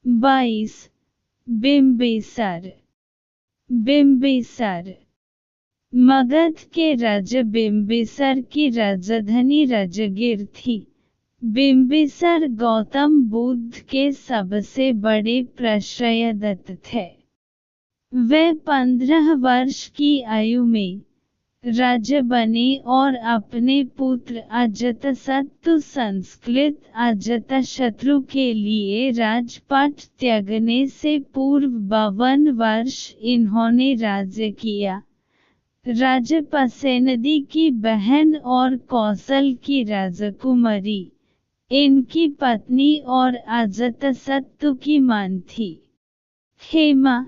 22 बिम्बिसार। बिम्बिसार मगध के राजा बिम्बिसार की राजधानी राजगीर थी। बिम्बिसार गौतम बुद्ध के सबसे बड़े प्रश्रयदाता थे। वे 15 वर्ष की आयु में राजा बने और अपने पुत्र अजातशत्रु संस्कृत अजातशत्रु के लिए राजपाट त्यागने से पूर्व 52 वर्ष इन्होंने राज्य किया। राजा पसेनदी की बहन और कौशल की राजकुमारी इनकी पत्नी और अजातशत्रु की मां थी। हेमा,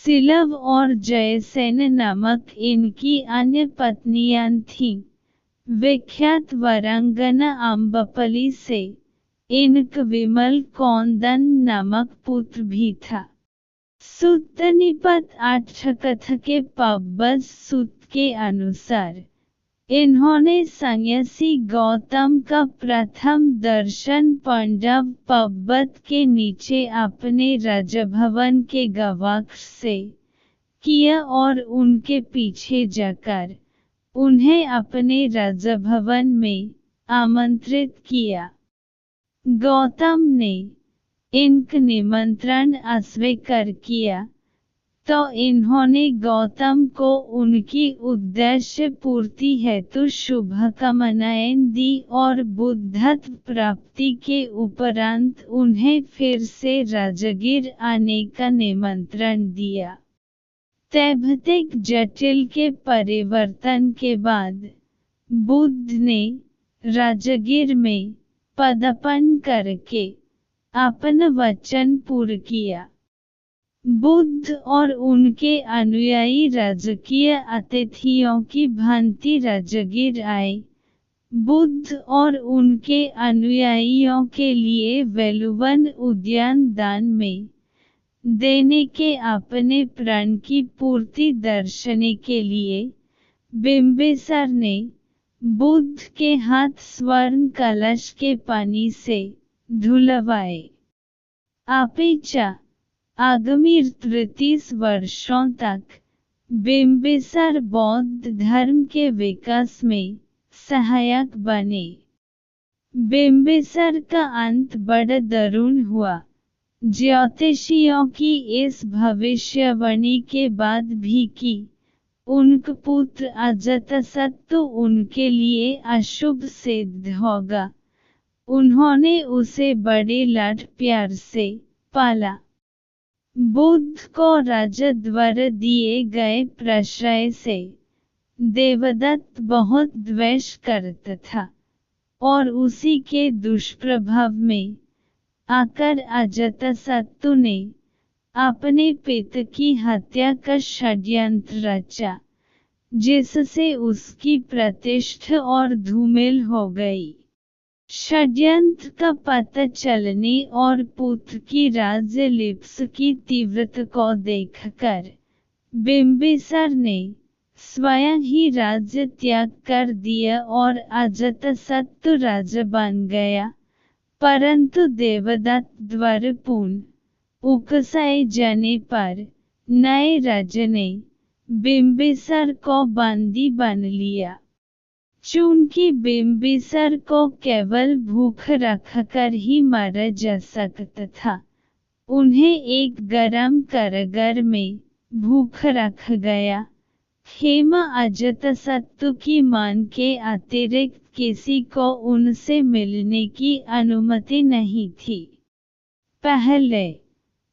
सिलव और जयसेन नामक इनकी अन्य पत्नियां थीं। विख्यात वीरांगना अम्बपली से इनका विमल कौंदन नामक पुत्र भी था। सूतनिपात आठकथा के पब्बज सूत के अनुसार इन्होंने सन्यासी गौतम का प्रथम दर्शन पांडव पर्वत के नीचे अपने राजभवन के गवाक्ष से किया और उनके पीछे जाकर उन्हें अपने राजभवन में आमंत्रित किया। गौतम ने इनका निमंत्रण अस्वीकार किया तो इन्होंने गौतम को उनकी उद्देश्य पूर्ति हेतु शुभकामनाएं दी और बुद्धत्व प्राप्ति के उपरांत उन्हें फिर से राजगीर आने का निमंत्रण दिया। तैभतिक जटिल के परिवर्तन के बाद बुद्ध ने राजगीर में पदार्पण करके अपना वचन पूरा किया। बुद्ध और उनके अनुयायी राजकीय अतिथियों की भांति राजगीर आए। बुद्ध और उनके अनुयायियों के लिए वेलुवन उद्यान दान में देने के अपने प्रण की पूर्ति दर्शाने के लिए बिम्बिसार ने बुद्ध के हाथ स्वर्ण कलश के पानी से धुलवाए। अपिचा आगामी 33 वर्षों तक बिम्बिसार बौद्ध धर्म के विकास में सहायक बने। बिम्बिसार का अंत बड़ा दारुण हुआ। ज्योतिषियों की इस भविष्यवाणी के बाद भी कि उनका पुत्र अजातशत्रु उनके लिए अशुभ सिद्ध होगा, उन्होंने उसे बड़े लाड प्यार से पाला। बुद्ध को राजा द्वारा दिए गए प्रश्रय से देवदत्त बहुत द्वेष करता था और उसी के दुष्प्रभाव में आकर अजातशत्रु ने अपने पिता की हत्या का षड्यंत्र रचा, जिससे उसकी प्रतिष्ठा और धूमिल हो गई। षड्यंत्र का पता चलने और पुत्र की राज्यलिप्सा की तीव्रता को देखकर बिम्बिसार ने स्वयं ही राज्य त्याग कर दिया और अजातशत्रु राजा बन गया। परंतु देवदत्त द्वारा पुनः उकसाए जाने पर नए राजा ने बिम्बिसार को बंदी बना लिया। चूंकि बिम्बिसार को केवल भूख रखकर ही मारा जा सकता था, उन्हें एक गर्म कारागार में भूख रख गया। हेमा अजातशत्रु की मां के अतिरिक्त किसी को उनसे मिलने की अनुमति नहीं थी। पहले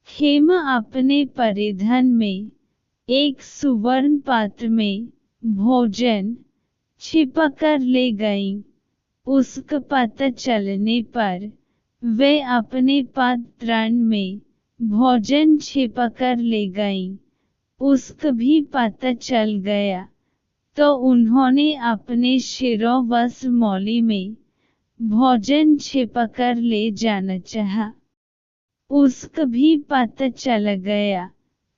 हेमा अपने परिधान में एक सुवर्ण पात्र में भोजन छिपाकर ले गईं। उसका पता चलने पर वे अपने पात्रान में भोजन छिपाकर ले गईं। उसका भी पता चल गया तो उन्होंने अपने शिरोवस्त्र मौली में भोजन छिपाकर ले जाना चाहा। उसका भी पता चल गया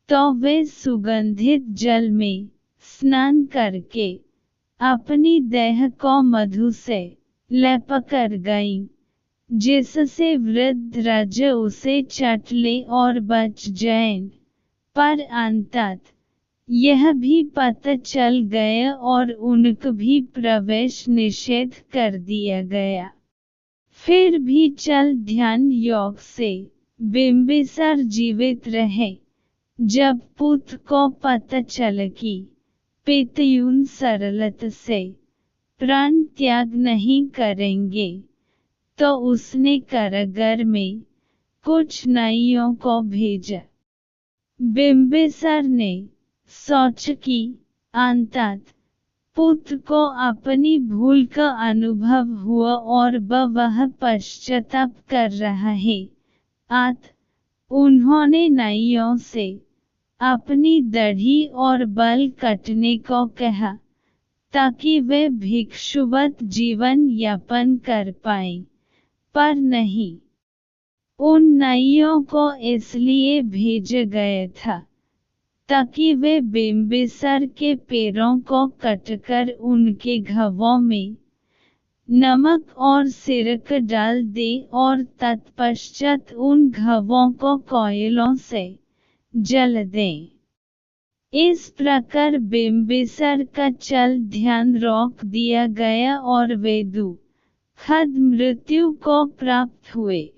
तो वे सुगंधित जल में स्नान करके अपनी देह को मधु से लेपकर गईं, जिससे वृद्ध राजा उसे चाट ले और बच जाए। पर अंततः यह भी पता चल गया और उनका भी प्रवेश निषेध कर दिया गया। फिर भी चल ध्यान योग से बिंबिसार जीवित रहे। जब पुत्र को पता चला कि पितयून सरलता से प्राण त्याग नहीं करेंगे, तो उसने कारागार में कुछ नाइयों को भेजा। बिंबिसार ने सोचा कि अंततः पुत्र को अपनी भूल का अनुभव हुआ और वह पश्चाताप कर रहा है। अतः उन्होंने नाइयों से अपनी दाढ़ी और बाल काटने को कहा, ताकि वे भिक्षुवत जीवन यापन कर पाएं। पर नहीं, उन नाइयों को इसलिए भेजा गया था ताकि वे बिंबिसार के पैरों को काटकर उनके घावों में नमक और सिरका डाल दें और तत्पश्चात उन घावों को कोयलों से जला दें। इस प्रकार बिंबिसार का चल ध्यान रोक दिया गया और वे दुखद मृत्यु को प्राप्त हुए।